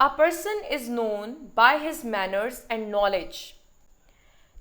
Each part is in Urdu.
A person is known by his manners and knowledge.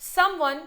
Someone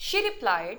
She replied,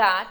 that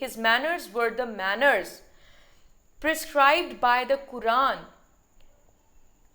his manners were the manners prescribed by the Quran।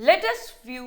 Let us view,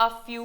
a few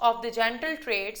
of the gentle traits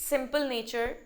simple nature,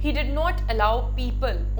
he did not allow people,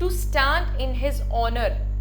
to stand in his honor,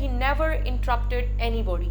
he never interrupted anybody,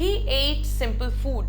He ate simple food,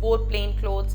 wore plain clothes,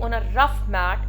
on a rough mat,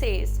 says,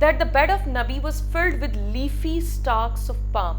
that the bed of Nabi was filled with leafy stalks of palm,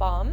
palm,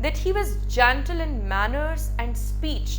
that he was gentle in manners and speech,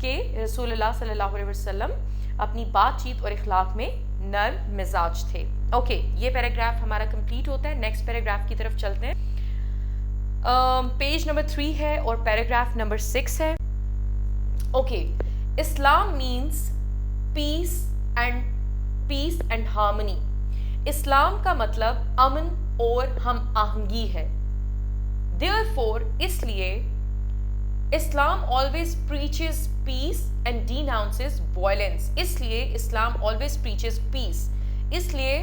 کہ رسول اللہ صلی اللہ علیہ وسلم اپنی بات چیت اور اخلاق میں نرم مزاج تھے. اوکے, یہ پیراگراف ہمارا کمپلیٹ ہوتا ہے. نیکسٹ پیراگراف کی طرف چلتے ہیں. پیج نمبر 3 ہے اور پیراگراف نمبر 6 ہے. Okay, Islam means peace and harmony. اسلام کا مطلب امن اور ہم آہنگی ہے. Therefore, اس لیے اسلام always preaches peace and denounces violence. اس لیے اسلام always preaches peace. اس لیے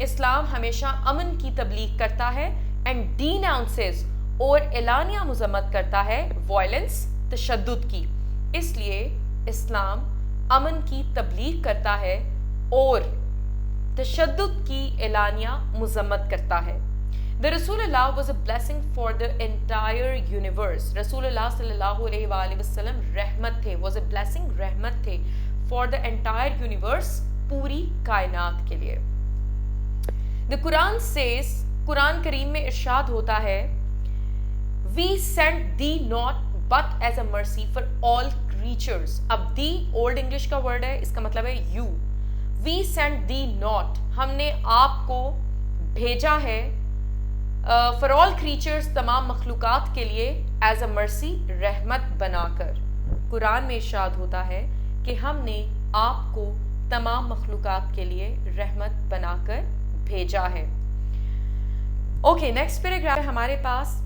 اسلام ہمیشہ امن کی تبلیغ کرتا ہے and denounces اور اعلانیہ مذمت کرتا ہے violence تشدد کی. اس لیے اسلام امن کی تبلیغ کرتا ہے اور تشدد کی اعلانیہ مذمت کرتا ہے. The Rasulullah was a blessing for the entire universe. رسول اللہ صلی اللہ علیہ وآلہ وسلم رحمت تھے, was a blessing, رحمت تھے for the entire universe, پوری کائنات کے لیے. The Quran says, قرآن کریم میں ارشاد ہوتا ہے, We sent thee not but as a mercy for all creatures. اب thee old English کا word ہے, اس کا مطلب ہے you. We sent thee not, ہم نے آپ کو بھیجا ہے for all creatures, تمام مخلوقات کے لیے as a mercy, رحمت بنا کر. قرآن میں ارشاد ہوتا ہے کہ ہم نے آپ کو تمام مخلوقات کے لیے رحمت بنا کر بھیجا ہے. اوکے, نیکسٹ پیراگراف ہے ہمارے پاس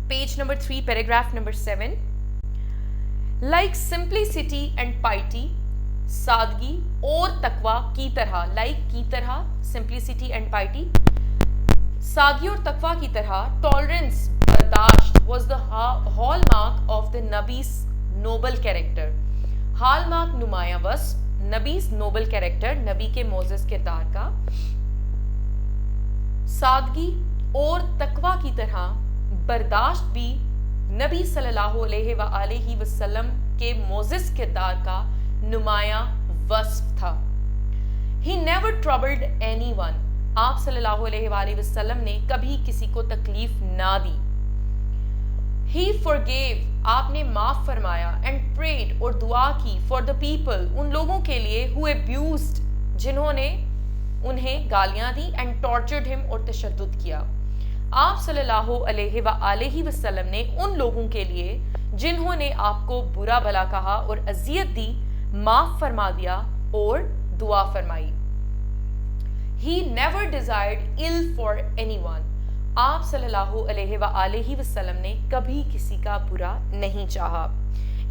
page number 3, paragraph number 7. Like simplicity and piety, سادگی اور تقوی کی طرح, like کی طرح, simplicity and piety, سادگی اور تقوی کی طرح, tolerance, برداشت, was the hallmark of the Nabi's noble character. hallmark نمایاں وصف, نبی's noble character, نبی کے معزز کردار کا. سادگی اور تقوی کی طرح برداشت بھی نبی صلی اللہ علیہ وآلہ وسلم کے معزز کردار کا نمایاں وصف تھا. He never troubled anyone. آپ صلی اللہ علیہ وآلہ وسلم نے کبھی کسی کو تکلیف نہ دی. He forgave, آپ نے معاف فرمایا, and prayed, اور دعا کی, for the people, ان لوگوں کے لیے, who abused, جنہوں نے انہیں گالیاں دی, and tortured him, اور تشدد کیا. آپ صلی اللہ علیہ وآلہ وسلم نے ان لوگوں کے لیے جنہوں نے آپ کو برا بھلا کہا اور اذیت دی, معاف فرما دیا اور دعا فرمائی. He never desired ill for anyone. آپ صلی اللہ علیہ وآلہ وسلم نے کبھی کسی کا برا نہیں چاہا.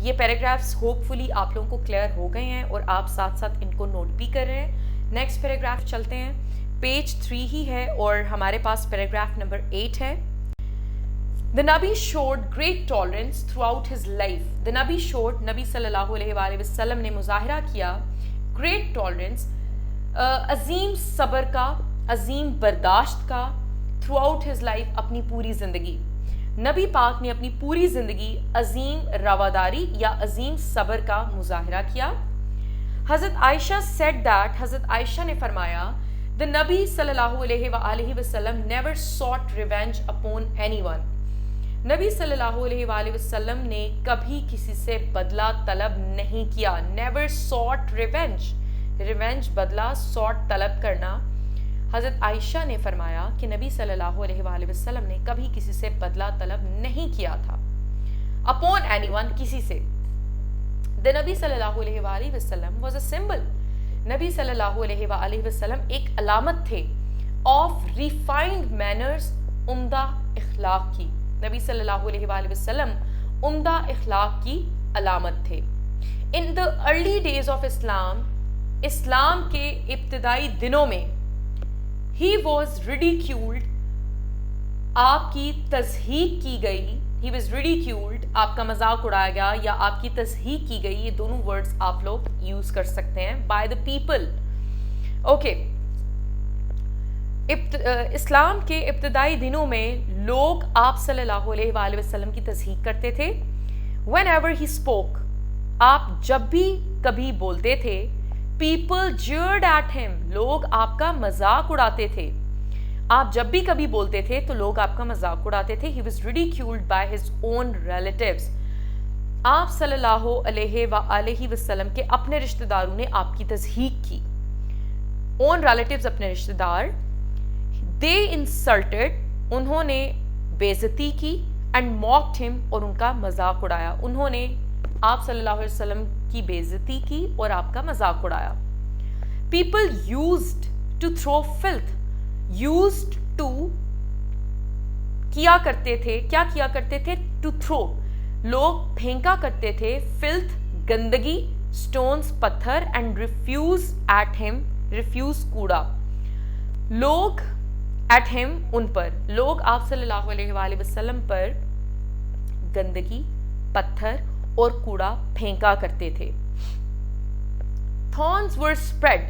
یہ پیراگرافز ہوپ فلی آپ لوگوں کو کلیئر ہو گئے ہیں اور آپ ساتھ ساتھ ان کو نوٹ بھی کر رہے ہیں. نیکسٹ پیراگراف چلتے ہیں. پیج 3 ہی ہے اور ہمارے پاس پیراگراف نمبر 8 ہے. The Nabi showed great tolerance throughout his life. The Nabi showed, نبی صلی اللہ علیہ وآلہ وسلم نے مظاہرہ کیا, great tolerance, عظیم صبر کا, عظیم برداشت کا, throughout his life, اپنی پوری زندگی. نبی پاک نے اپنی پوری زندگی عظیم رواداری یا عظیم صبر کا مظاہرہ کیا. حضرت عائشہ said that, حضرت عائشہ نے فرمایا, the نبی صلی اللہ علیہ وآلہ وسلم never sought revenge upon anyone. نبی صلی اللہ علیہ وآلہ وسلم نے کبھی کسی سے بدلہ طلب نہیں کیا. never sought revenge, revenge بدلہ, sought طلب کرنا. حضرت عائشہ نے فرمایا کہ نبی صلی اللہ علیہ وآلہ وسلم نے کبھی کسی سے بدلہ طلب نہیں کیا تھا. upon anyone, کسی سے. the نبی صلی اللہ علیہ وآلہ وسلم was a symbol. نبی صلی اللہ علیہ وآلہ وسلم ایک علامت تھے of refined manners, عمدہ اخلاق کی. نبی صلی اللہ علیہ وآلہ وسلم عمدہ اخلاق کی علامت تھے. in the early days of Islam, اسلام کے ابتدائی دنوں میں, he was ridiculed, آپ کی تضحیک کی گئی. he was ridiculed, آپ کا مذاق اڑایا گیا یا آپ کی تضحیک کی گئی. یہ دونوں ورڈز آپ لوگ یوز کر سکتے ہیں. by the people. اوکے, اسلام کے ابتدائی دنوں میں لوگ آپ صلی اللہ علیہ وآلہ وسلم کی تضحیک کرتے تھے. whenever he spoke, آپ جب بھی کبھی بولتے تھے, people jeered at him, لوگ آپ کا مذاق اڑاتے تھے. آپ جب بھی کبھی بولتے تھے تو لوگ آپ کا مذاق اڑاتے تھے. he was ridiculed by his own relatives, آپ صلی اللہ علیہ وآلہ وسلم کے اپنے رشتہ داروں نے آپ کی تضحیق کی. اون ریلیٹیوز اپنے رشتہ دار. دے انسلٹڈ انہوں نے بےعزتی کی. اینڈ موکڈ ہم اور ان کا مذاق اڑایا. انہوں نے آپ صلی اللہ علیہ وسلم کی بےعزتی کی اور آپ کا مذاق اڑایا. People used to throw filth. Used to کیا کرتے تھے, کیا کیا کرتے تھے, ٹو تھرو لوگ پھینکا کرتے تھے, فلتھ گندگی, سٹونز پتھر, اینڈ ریفیوز ایٹ ہم ریفیوز کوڑا. لوگ ایٹ ہم ان پر, لوگ آپ صلی اللہ علیہ وآلہ وسلم پر گندگی, پتھر اور کوڑا پھینکا کرتے تھے. thorns were spread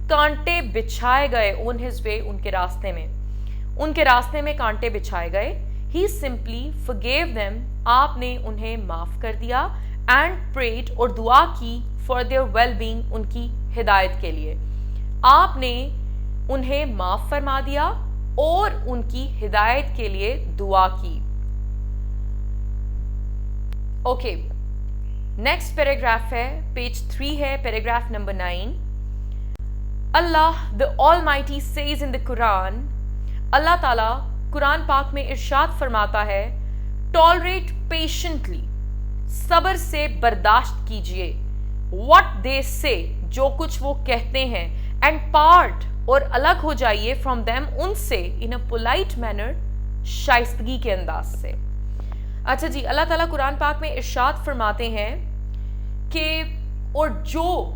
کانٹے بچھائے گئے on his way ان کے راستے میں, ان کے راستے میں کانٹے بچھائے گئے. he simply forgave them آپ نے انہیں معاف کر دیا. and prayed اور دعا کی for their well being ان کی ہدایت کے لیے. آپ نے انہیں معاف فرما دیا اور ان کی ہدایت کے لیے دعا کی. اوکے, نیکسٹ پیراگراف ہے, پیج 3 ہے, paragraph number 9. Allah the Almighty says in the Quran, اللہ تعالیٰ قرآن پاک میں ارشاد فرماتا ہے, tolerate patiently صبر سے برداشت کیجئے, what they say جو کچھ وہ کہتے ہیں, and part اور الگ ہو جائیے from them ان سے, in a polite manner شائستگی کے انداز سے. اچھا جی, اللہ تعالیٰ قرآن پاک میں ارشاد فرماتے ہیں کہ اور جو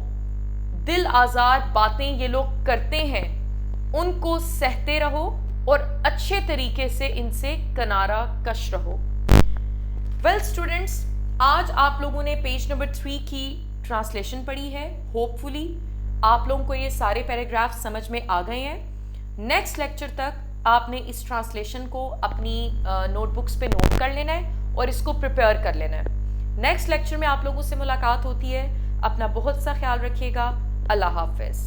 دل آزار باتیں یہ لوگ کرتے ہیں ان کو سہتے رہو اور اچھے طریقے سے ان سے کنارہ کش رہو. ویل اسٹوڈنٹس, آج آپ لوگوں نے پیج نمبر 3 کی ٹرانسلیشن پڑھی ہے. ہوپ فلی آپ لوگوں کو یہ سارے پیراگراف سمجھ میں آ گئے ہیں. نیکسٹ لیکچر تک آپ نے اس ٹرانسلیشن کو اپنی نوٹ بکس پہ نوٹ کر لینا ہے اور اس کو پریپیئر کر لینا ہے. نیکسٹ لیکچر میں آپ لوگوں سے ملاقات ہوتی ہے. اپنا بہت سا خیال رکھیے گا. اللہ حافظ.